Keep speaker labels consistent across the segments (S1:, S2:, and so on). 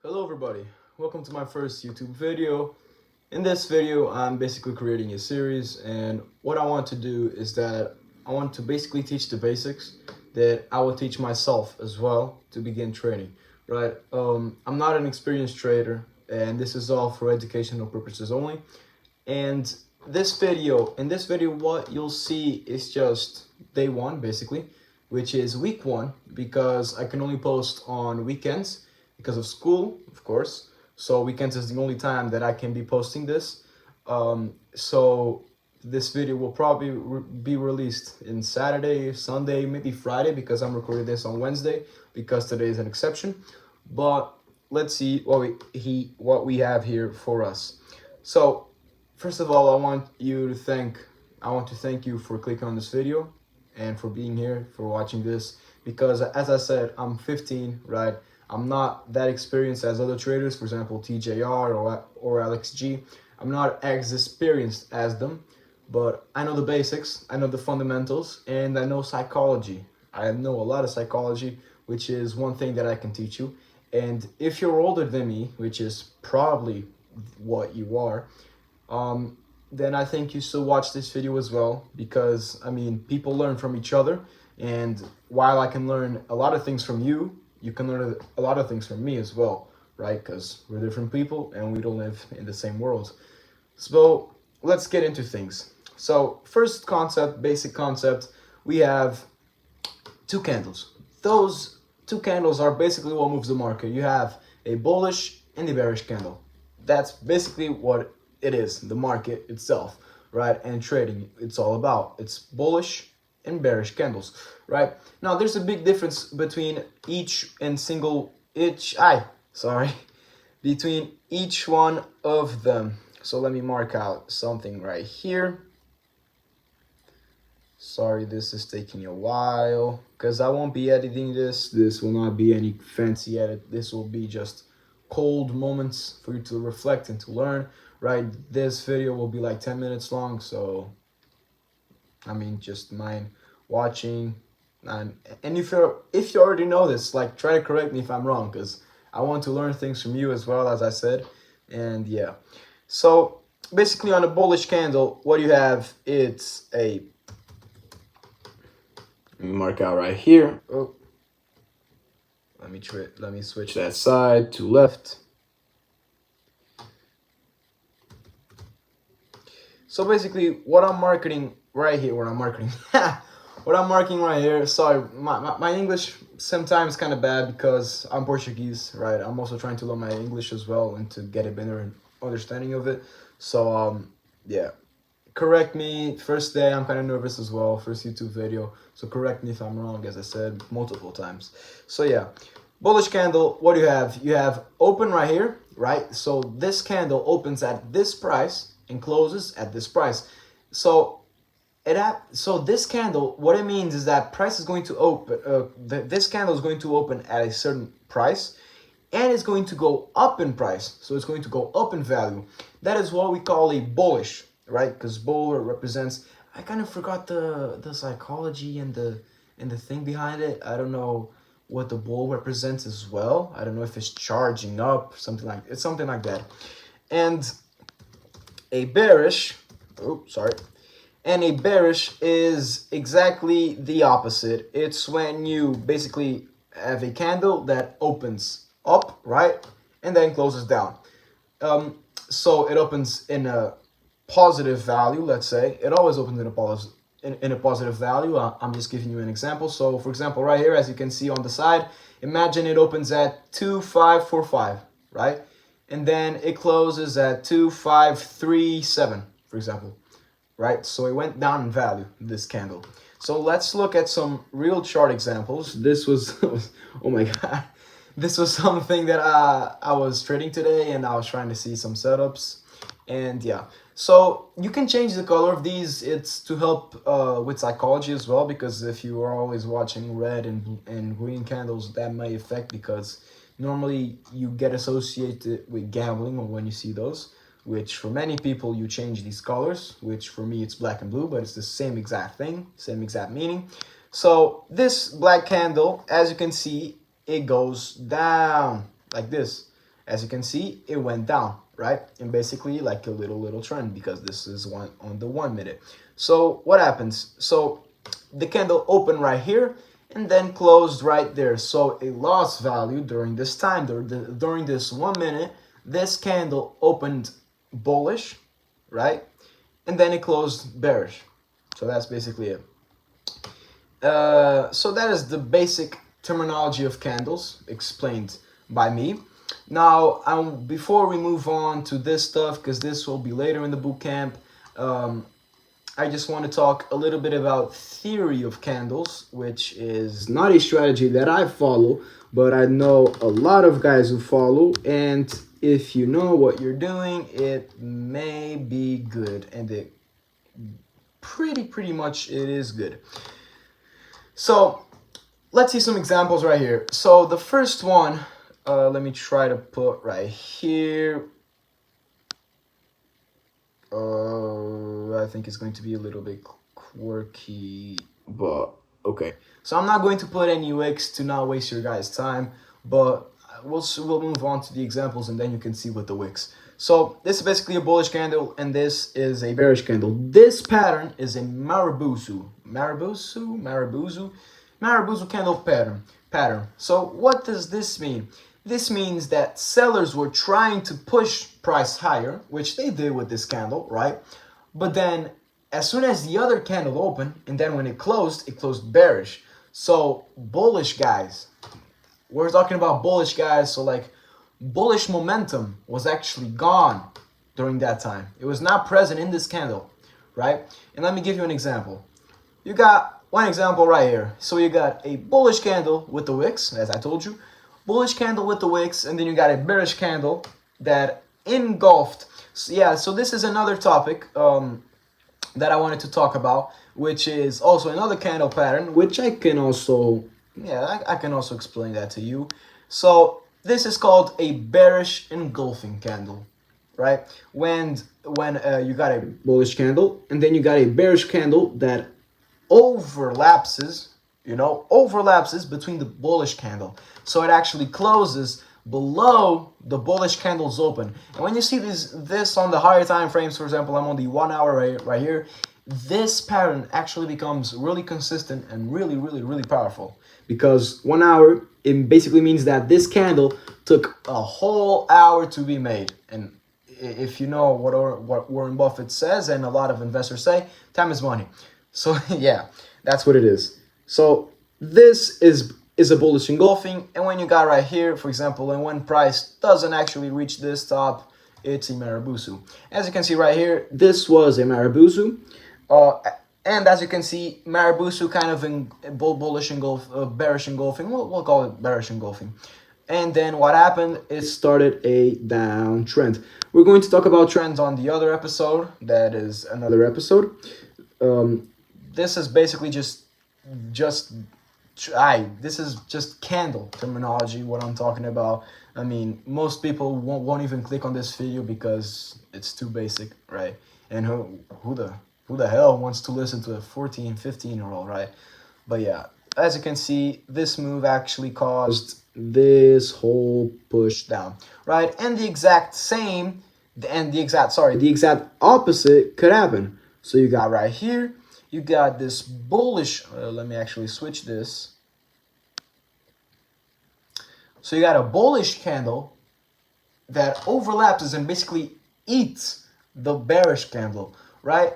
S1: Hello everybody, welcome to my first YouTube video. In this video, I'm basically creating a series, and what I want to do is that I want to basically teach the basics that I will teach myself as well to begin trading, right? I'm not an experienced trader, and this is all for educational purposes only. And in this video, what you'll see is just day one, basically, which is week one, because I can only post on weekends because of school, of course. So weekends is the only time that I can be posting this. So this video will probably be released in Saturday, Sunday, maybe Friday, because I'm recording this on Wednesday, because today is an exception. But let's see what we have here for us. So first of all, I want to thank you for clicking on this video and for being here, for watching this, because as I said, I'm 15, right? I'm not that experienced as other traders, for example, TJR or Alex G. I'm not as experienced as them, but I know the basics, I know the fundamentals, and I know psychology. I know a lot of psychology, which is one thing that I can teach you. And if you're older than me, which is probably what you are, then I think you should watch this video as well, because I mean, people learn from each other, and while I can learn a lot of things from you, you can learn a lot of things from me as well, right? Because we're different people and we don't live in the same world. So let's get into things. So first concept, basic concept, we have two candles. Those two candles are basically what moves the market. You have a bullish and a bearish candle. That's basically what it is, the market itself, right? And trading, it's all about. It's bullish and bearish candles, right? Now there's a big difference between between each one of them. So let me mark out something right here. Sorry, this is taking a while because I won't be editing this. This will not be any fancy edit. This will be just cold moments for you to reflect and to learn, right? This video will be like 10 minutes long, so I mean, just mind watching. And if you already know this, like, try to correct me if I'm wrong, because I want to learn things from you as well, as I said. And yeah, so basically on a bullish candle, what you have, it's a, let me mark out right here. Oh, let me switch that side to left. So basically what I'm marking right here, sorry, my English sometimes kind of bad because I'm Portuguese, right? I'm also trying to learn my English as well and to get a better understanding of it. So yeah, correct me. First day, I'm kind of nervous as well, first YouTube video, so correct me if I'm wrong, as I said multiple times. So yeah, bullish candle, what do you have? You have open right here, right? So this candle opens at this price and closes at this price. So this candle, what it means is that price is going to open, this candle is going to open at a certain price, and it's going to go up in price. So it's going to go up in value. That is what we call a bullish, right? Because bull represents, I kind of forgot the psychology and the thing behind it. I don't know what the bull represents as well. I don't know if it's charging up, something like that. And a bearish, and a bearish is exactly the opposite. It's when you basically have a candle that opens up, right, and then closes down. So it opens in a positive value, let's say. It always opens in a positive value. I'm just giving you an example. So for example, right here, as you can see on the side, imagine it opens at 2545, right? And then it closes at 2537, for example, right? So it went down in value, this candle. So let's look at some real chart examples. This was, oh my God, this was something that I was trading today, and I was trying to see some setups. And yeah, so you can change the color of these. It's to help with psychology as well, because if you are always watching red and green candles, that may affect, because normally you get associated with gambling when you see those, which for many people you change these colors, which for me it's black and blue, but it's the same exact thing, same exact meaning. So this black candle, as you can see, it goes down like this. As you can see, it went down, right? And basically like a little trend, because this is one on the 1 minute. So what happens? So the candle opened right here and then closed right there. So a loss value during this time, during this 1 minute, this candle opened bullish, right? And then it closed bearish. So that's basically it. So that is the basic terminology of candles explained by me. Now, before we move on to this stuff, because this will be later in the bootcamp, I just want to talk a little bit about theory of candles, which is not a strategy that I follow, but I know a lot of guys who follow, and if you know what you're doing, it may be good, and it pretty much it is good. So let's see some examples right here. So the first one, let me try to put right here. I think it's going to be a little bit quirky, but okay. So I'm not going to put any wicks to not waste your guys' time, but we'll move on to the examples and then you can see with the wicks. So this is basically a bullish candle and this is a bearish candle. This pattern is a Marabuzu candle pattern. So what does this mean? This means that sellers were trying to push price higher, which they did with this candle, right? But then as soon as the other candle opened, and then when it closed bearish. So bullish guys, we're talking about bullish guys, so like bullish momentum was actually gone during that time. It was not present in this candle, right? And let me give you an example. You got one example right here. So you got a bullish candle with the wicks, as I told you, bullish candle with the wicks, and then you got a bearish candle that engulfed. So yeah, so this is another topic that I wanted to talk about, which is also another candle pattern, which I can also, I can also explain that to you. So this is called a bearish engulfing candle, right? When you got a bullish candle and then you got a bearish candle that overlapses between the bullish candle. So it actually closes below the bullish candle's open. And when you see this on the higher time frames, for example, I'm on the 1 hour right here, this pattern actually becomes really consistent and really powerful. Because 1 hour, it basically means that this candle took a whole hour to be made. And if you know what Warren Buffett says, and a lot of investors say, time is money. So yeah, that's what it is. So this is a bullish engulfing, and when you got right here, for example, and when price doesn't actually reach this top, it's a Marabuzu. As you can see right here, this was a Marabuzu, and as you can see, Marabuzu kind of bullish bearish engulfing. We'll call it bearish engulfing. And then what happened? It started a downtrend. We're going to talk about trends on the other episode. That is another episode. This is basically this is just candle terminology, what I'm talking about. I mean, most people won't even click on this video because it's too basic, right? And who the hell wants to listen to a 14, 15-year-old, right? But yeah, as you can see, this move actually caused this whole push down, right? And the exact opposite could happen. So you got right here, you got this bullish, let me actually switch this. So you got a bullish candle that overlaps and basically eats the bearish candle, right?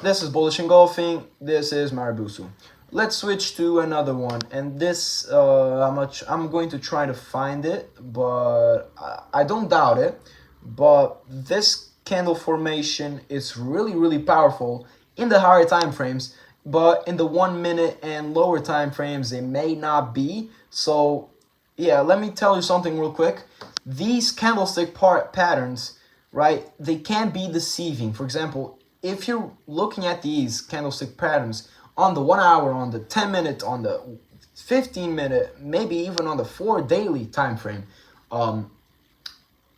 S1: This is bullish engulfing, this is Marabuzu. Let's switch to another one, and this, I'm going to try to find it, but I don't doubt it. But this candle formation is really powerful in the higher time frames, but in the 1 minute and lower time frames it may not be. So yeah, let me tell you something real quick. These candlestick patterns, right, they can be deceiving. For example, if you're looking at these candlestick patterns on the 1 hour, on the 10 minute, on the 15 minute, maybe even on the 4 daily time frame,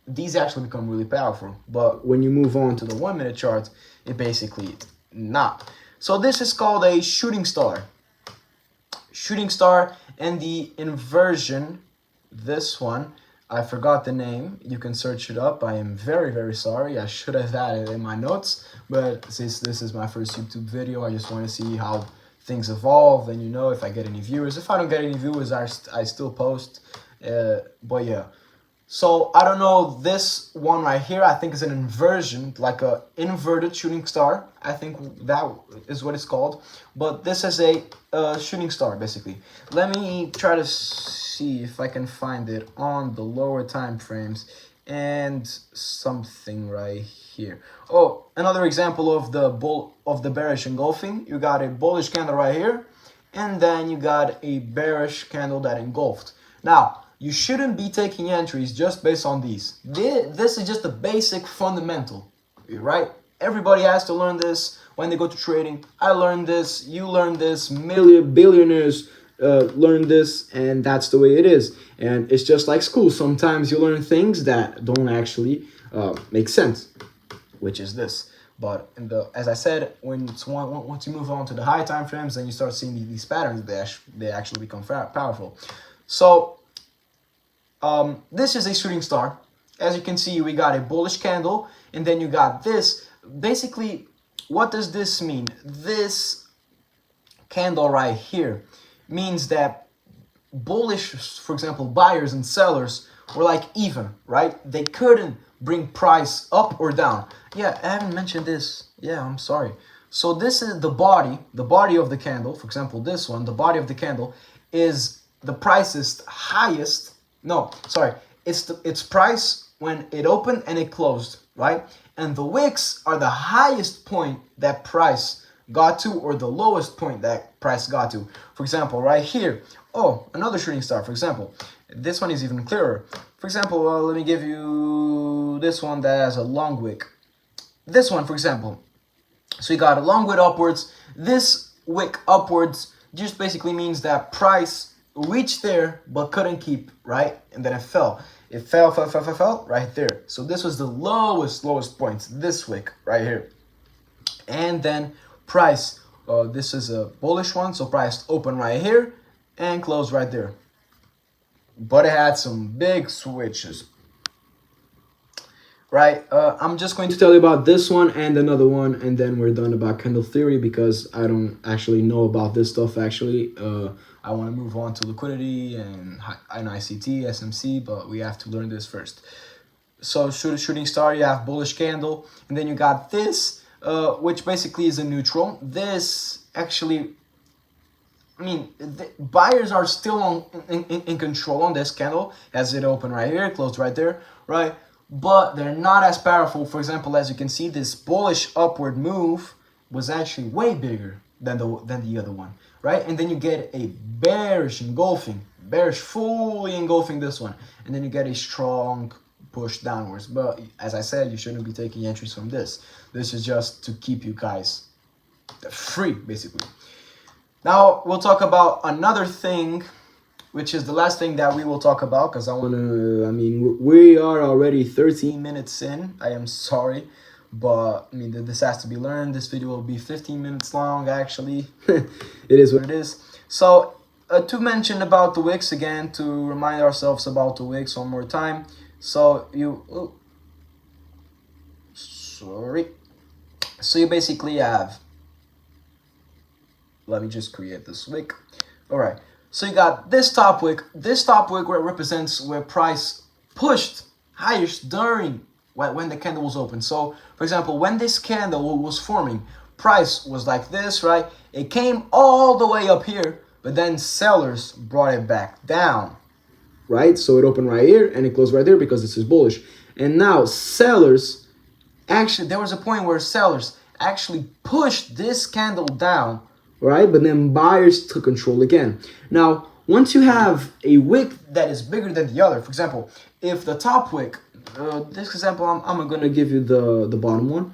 S1: these actually become really powerful. But when you move on to the 1 minute chart, it basically not. So this is called a shooting star. Shooting star, and the inversion, this one, I forgot the name. You can search it up. I am very, very sorry. I should have had it in my notes. But since this is my first YouTube video, I just want to see how things evolve. And, you know, if I get any viewers. If I don't get any viewers, I still post. But yeah. So, I don't know, this one right here, I think is an inversion, like a inverted shooting star. I think that is what it's called. But this is a shooting star, basically. Let me try to see if I can find it on the lower time frames and something right here. Oh, another example of the bearish engulfing. You got a bullish candle right here, and then you got a bearish candle that engulfed. Now, you shouldn't be taking entries just based on these. This is just a basic fundamental, right? Everybody has to learn this when they go to trading. I learned this, you learned this, billionaires learn this, and that's the way it is. And it's just like school. Sometimes you learn things that don't actually make sense, which is this. But as I said, once you move on to the high time frames, then you start seeing these patterns. They actually become powerful. So this is a shooting star. As you can see, we got a bullish candle, and then you got this. Basically, what does this mean? This candle right here means that bullish, for example, buyers and sellers were like even, right? They couldn't bring price up or down. Yeah, I haven't mentioned this. Yeah, I'm sorry. So this is the body of the candle. For example, this one, the body of the candle is the price is highest. No, sorry, it's price when it opened and it closed, right? And the wicks are the highest point that price got to, or the lowest point that price got to. For example, right here, oh, another shooting star. For example, this one is even clearer. For example, let me give you this one that has a long wick. This one, for example, so you got a long wick upwards. This wick upwards just basically means that price reached there but couldn't keep, right? And then it fell. It fell right there. So this was the lowest point, this wick right here. And then price, this is a bullish one, so price opened right here and closed right there. But it had some big switches, right? I'm just going to tell you about this one and another one, and then we're done about candle theory because I don't actually know about this stuff actually. I want to move on to liquidity and ICT, SMC, but we have to learn this first. So shooting star, you have bullish candle, and then you got this, which basically is a neutral. This actually, I mean, the buyers are still in control on this candle, as it opened right here, closed right there, right? But they're not as powerful. For example, as you can see, this bullish upward move was actually way bigger than the other one, right? And then you get a bearish engulfing, bearish fully engulfing this one, and then you get a strong push downwards. But as I said, you shouldn't be taking entries from this. This is just to keep you guys free, basically. Now we'll talk about another thing, which is the last thing that we will talk about, because we are already 13 minutes in. I am sorry, but I mean, this has to be learned. This video will be 15 minutes long, actually. It is what it is. So to mention about the wicks again, to remind ourselves about the wicks one more time. So you basically have, let me just create this wick. All right. So you got this top wick where it represents where price pushed highest during when the candle was open. So, for example, when this candle was forming, price was like this, right? It came all the way up here, but then sellers brought it back down, right? So it opened right here and it closed right there because this is bullish. And now sellers, actually, there was a point where sellers actually pushed this candle down, right? But then buyers took control again. Now, once you have a wick that is bigger than the other, for example, if the top wick, this example, I'm going to give you the bottom one.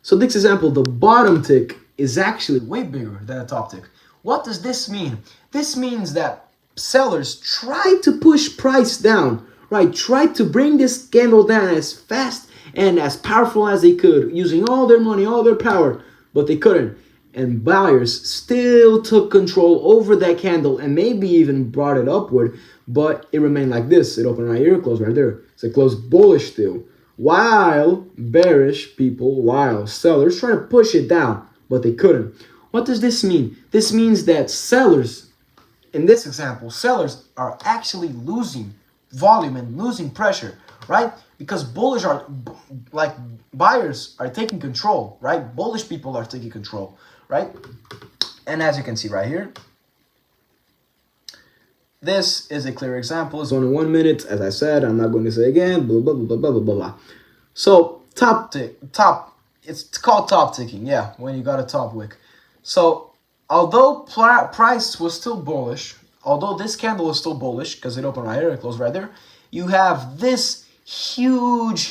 S1: So this example, the bottom tick is actually way bigger than the top tick. What does this mean? This means that sellers tried to push price down, right? Tried to bring this candle down as fast and as powerful as they could, using all their money, all their power, but they couldn't. and buyers still took control over that candle and maybe even brought it upward, but it remained like this. It opened right here, closed right there. So it closed bullish still. While bearish people, while sellers trying to push it down, but they couldn't. What does this mean? This means that sellers, in this example, sellers are actually losing volume and losing pressure, right? Because bullish are, like, buyers are taking control, right? Bullish people are taking control, right? And as you can see right here, this is a clear example. It's only 1 minute, as I said. I'm not going to say again, blah, blah, blah, blah, blah, blah, blah. So, it's called top ticking, yeah, when you got a top wick. So, although price was still bullish, although this candle is still bullish, because it opened right here and closed right there, you have this huge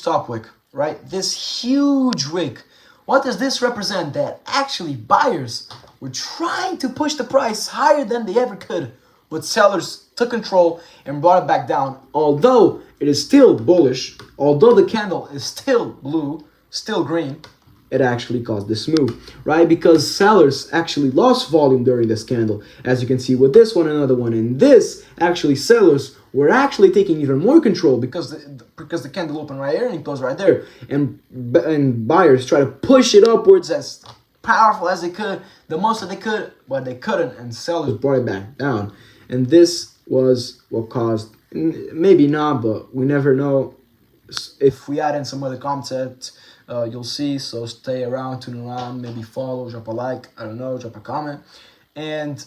S1: top wick, right? This huge wick. What does this represent? That actually buyers were trying to push the price higher than they ever could, but sellers took control and brought it back down. Although it is still bullish, although the candle is still blue, still green, it actually caused this move, right? Because sellers actually lost volume during this candle, as you can see with this one, another one, and this actually sellers were actually taking even more control because the candle opened right here and it closed right there, and buyers try to push it upwards as powerful as they could, the most that they could, but they couldn't, and sellers brought it back down, and this was what caused, maybe not, but we never know. If we add in some other content, you'll see. So stay around, tune around, maybe follow, drop a like, I don't know, drop a comment. And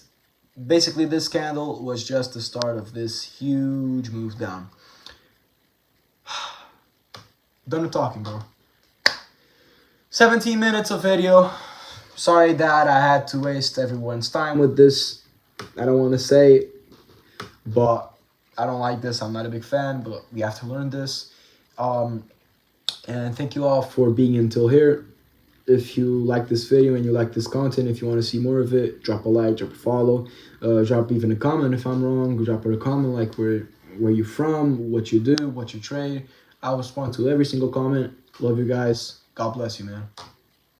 S1: basically this candle was just the start of this huge move down. Done with talking, bro. 17 minutes of video. Sorry that I had to waste everyone's time with this. I don't want to say, but I don't like this. I'm not a big fan, but we have to learn this. And thank you all for being until here. If you like this video and you like this content, if you want to see more of it, drop a like, drop a follow, drop even a comment if I'm wrong. Drop a comment like where you're from, what you do, what you trade. I'll respond to every single comment. Love you guys. God bless you, man.